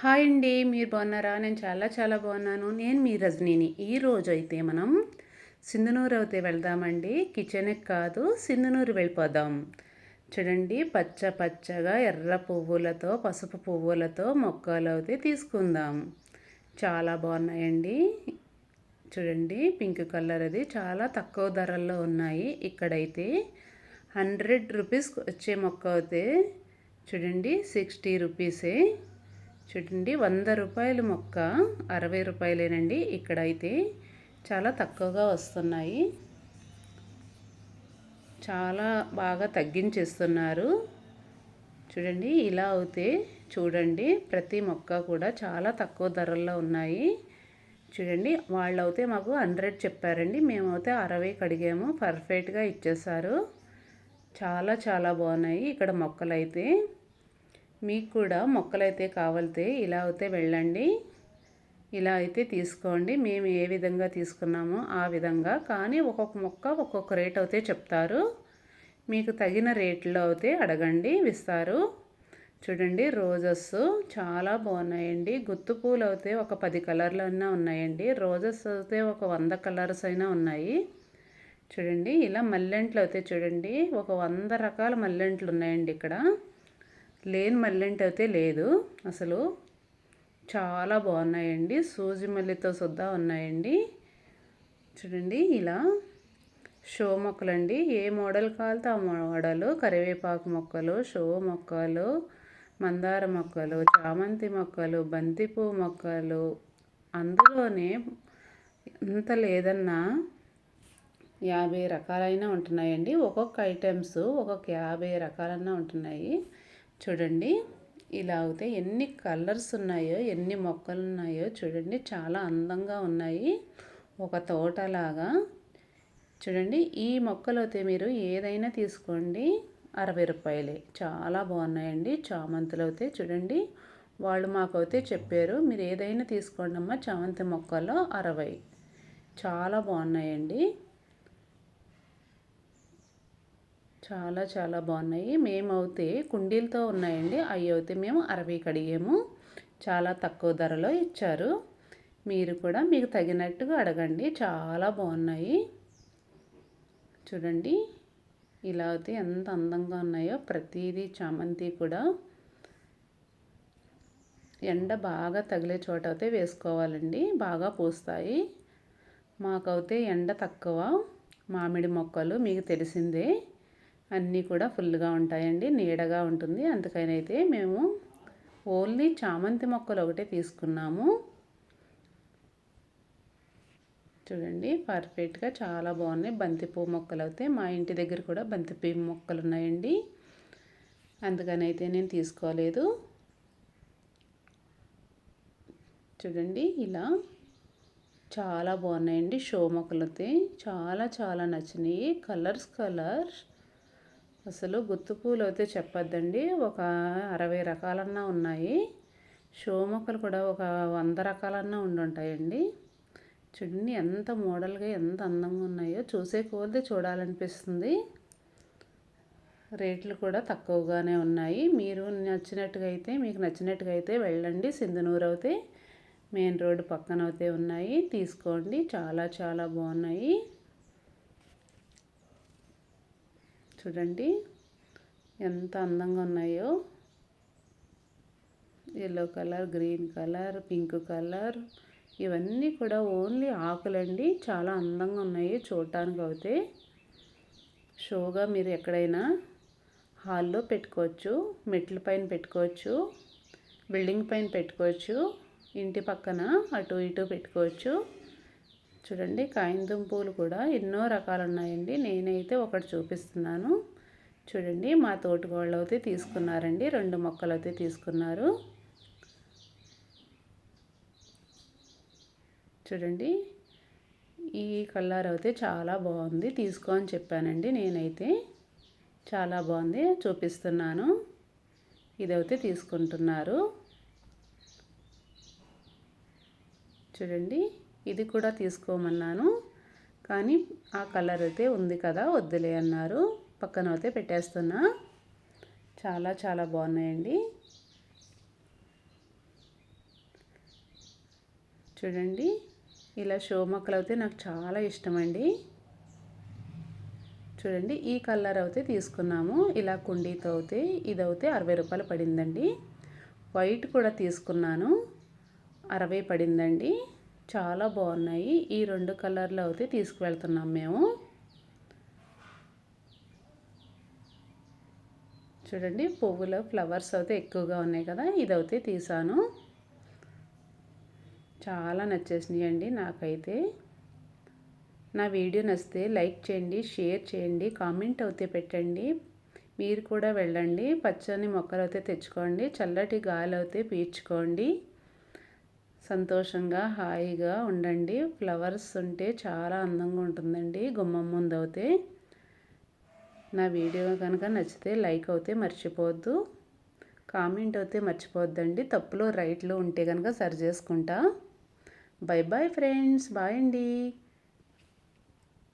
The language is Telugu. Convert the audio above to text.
హాయ్ అండి. మీరు బాగున్నారా? నేను చాలా చాలా బాగున్నాను. నేను మీ రజనీని. ఈరోజు అయితే మనం సింధనూరు అయితే వెళ్దామండి. కిచెన్కి కాదు, సింధనూరు వెళ్ళిపోదాం. చూడండి, పచ్చ పచ్చగా ఎర్ర పువ్వులతో, పసుపు పువ్వులతో మొక్కలు అయితే తీసుకుందాం. చాలా బాగున్నాయండి. చూడండి, పింక్ కలర్ అది చాలా తక్కువ ధరల్లో ఉన్నాయి. ఇక్కడైతే 100 రూపీస్ వచ్చే మొక్క అయితే చూడండి 60 రూపీసే. చూడండి, 100 రూపాయల మొక్క 60 రూపాయలేనండి. ఇక్కడైతే చాలా తక్కువగా వస్తున్నాయి. చాలా బాగా తగ్గించేస్తున్నారు. చూడండి, ఇలా అయితే చూడండి, ప్రతి మొక్క కూడా చాలా తక్కువ ధరల్లో ఉన్నాయి. చూడండి, వాళ్ళు అయితే మాకు 100 చెప్పారండి, మేమైతే 60కి అడిగాము. పర్ఫెక్ట్గా ఇచ్చేసారు. చాలా చాలా బాగున్నాయి ఇక్కడ మొక్కలైతే. మీకు కూడా మొక్కలైతే కావాలితే ఇలా అయితే వెళ్ళండి, ఇలా అయితే తీసుకోండి. మేము ఏ విధంగా తీసుకున్నామో ఆ విధంగా, కానీ ఒక్కొక్క మొక్క ఒక్కొక్క రేట్ అయితే చెప్తారు. మీకు తగిన రేట్లో అయితే అడగండి, ఇస్తారు. చూడండి, రోజెస్ చాలా బాగున్నాయండి. గుత్తు పూలు అయితే ఒక 10 కలర్లు అయినా ఉన్నాయండి. రోజెస్ అయితే ఒక 100 కలర్స్ అయినా ఉన్నాయి. చూడండి, ఇలా మల్లెంట్లు అయితే చూడండి, ఒక 100 రకాల మల్లెంట్లు ఉన్నాయండి ఇక్కడ. లేని మల్లెంటి అయితే లేదు అసలు. చాలా బాగున్నాయండి. సూజి మల్లితో సుద్దా ఉన్నాయండి. చూడండి, ఇలా షో మొక్కలండి. ఏ మోడల్ కావాలితే ఆ మోడలు. కరివేపాకు మొక్కలు, షో మొక్కలు, మందార మొక్కలు, చామంతి మొక్కలు, బంతిపూ మొక్కలు, అందులోనే ఎంత లేదన్నా 50 రకాలైనా ఉంటున్నాయండి. ఒక్కొక్క ఐటమ్స్ ఒక్కొక్క 50 రకాలన్నా ఉంటున్నాయి. చూడండి, ఇలా అయితే ఎన్ని కలర్స్ ఉన్నాయో, ఎన్ని మొక్కలు ఉన్నాయో చూడండి. చాలా అందంగా ఉన్నాయి, ఒక తోటలాగా. చూడండి, ఈ మొక్కలు అయితే మీరు ఏదైనా తీసుకోండి, 60 రూపాయలే. చాలా బాగున్నాయండి. చామంతులు అయితే చూడండి, వాళ్ళు మాకైతే చెప్పారు, మీరు ఏదైనా తీసుకోండి అమ్మా, చామంతి మొక్కల్లో 60. చాలా బాగున్నాయండి. చాలా చాలా బాగున్నాయి. మేమైతే కుండీలతో ఉన్నాయండి, అవి అయితే మేము 60కి అడిగాము. చాలా తక్కువ ధరలో ఇచ్చారు. మీరు కూడా మీకు తగినట్టుగా అడగండి. చాలా బాగున్నాయి. చూడండి, ఇలా అయితే ఎంత అందంగా ఉన్నాయో ప్రతిదీ. చామంతి కూడా ఎండ బాగా తగిలే చోట అయితే వేసుకోవాలండి, బాగా పూస్తాయి. మాకైతే ఎండ తక్కువ. మామిడి మొక్కలు మీకు తెలిసిందే, అన్నీ కూడా ఫుల్గా ఉంటాయండి, నీడగా ఉంటుంది. అందుకని అయితే మేము ఓన్లీ చామంతి మొక్కలు ఒకటే తీసుకున్నాము. చూడండి, పర్ఫెక్ట్గా చాలా బాగున్నాయి. బంతిపూ మొక్కలు అయితే మా ఇంటి దగ్గర కూడా బంతిపూ మొక్కలు ఉన్నాయండి, అందుకని అయితే నేను తీసుకోలేదు. చూడండి, ఇలా చాలా బాగున్నాయండి. షో మొక్కలు అయితే చాలా చాలా నచ్చినాయి. కలర్ అసలు గుత్తు పూలు అయితే చెప్పొద్దండి, ఒక 60 రకాలన్నా ఉన్నాయి. షో మొక్కలు కూడా ఒక 100 రకాలన్నా ఉండుంటాయండి. చూడండి, ఎంత మోడల్గా ఎంత అందంగా ఉన్నాయో. చూసే కొద్దీ చూడాలనిపిస్తుంది. రేట్లు కూడా తక్కువగానే ఉన్నాయి. మీరు నచ్చినట్టుగా అయితే, మీకు నచ్చినట్టుగా అయితే వెళ్ళండి. సింధనూరు అయితే మెయిన్ రోడ్డు పక్కన అయితే ఉన్నాయి, తీసుకోండి. చాలా చాలా బాగున్నాయి. చూడండి, ఎంత అందంగా ఉన్నాయో. Yellow colour, green colour, pink colour, ఇవన్నీ కూడా ఓన్లీ ఆకులండి. చాలా అందంగా ఉన్నాయి చూడటానికి అయితే. షోగా మీరు ఎక్కడైనా హాల్లో పెట్టుకోవచ్చు, మెట్ల పైన పెట్టుకోవచ్చు, బిల్డింగ్ పైన పెట్టుకోవచ్చు, ఇంటి పక్కన అటు ఇటు పెట్టుకోవచ్చు. చూడండి, కాయింతం పూలు కూడా ఎన్నో రకాలు ఉన్నాయండి. నేనైతే ఒకటి చూపిస్తున్నాను. చూడండి, మా తోటికోళ్ళు అయితే తీసుకున్నారండి, 2 మొక్కలు అయితే తీసుకున్నారు. చూడండి, ఈ కలర్ అయితే చాలా బాగుంది, తీసుకో అని చెప్పానండి నేనైతే. చాలా బాగుంది, చూపిస్తున్నాను. ఇదైతే తీసుకుంటున్నారు. చూడండి, ఇది కూడా తీసుకోమన్నాను, కానీ ఆ కలర్ అయితే ఉంది కదా, వద్దులే అన్నారు. పక్కన అయితే పెట్టేస్తున్నా. చాలా చాలా బాగున్నాయండి. చూడండి ఇలా షో మొక్కలు అయితే నాకు చాలా ఇష్టమండి. చూడండి ఈ కలర్ అయితే తీసుకున్నాము. ఇలా కుండీతో అయితే ఇదైతే 60 రూపాయలు పడిందండి. వైట్ కూడా తీసుకున్నాను, 60 పడిందండి. చాలా బాగున్నాయి. ఈ 2 కలర్లు అయితే తీసుకువెళ్తున్నాం మేము. చూడండి పువ్వుల ఫ్లవర్స్ అయితే ఎక్కువగా ఉన్నాయి కదా, ఇదైతే తీసాను. చాలా నచ్చేసినాయండి నాకైతే. నా వీడియో నచ్చితే లైక్ చేయండి, షేర్ చేయండి, కామెంట్ అయితే పెట్టండి. మీరు కూడా వెళ్ళండి, పచ్చని మొక్కలు అయితే తెచ్చుకోండి, చల్లటి గాలి అయితే పీల్చుకోండి, సంతోషంగా హాయిగా ఉండండి. ఫ్లవర్స్ ఉంటే చాలా అందంగా ఉంటుందండి గుమ్మం ముందు అయితే. నా వీడియో కనుక నచ్చితే లైక్ అయితే మర్చిపోవద్దు, కామెంట్ అయితే మర్చిపోవద్దండి. తప్పులు రైట్లు ఉంటే కనుక సరి చేసుకుంటా. బై బాయ్ ఫ్రెండ్స్, బాయ్ అండి.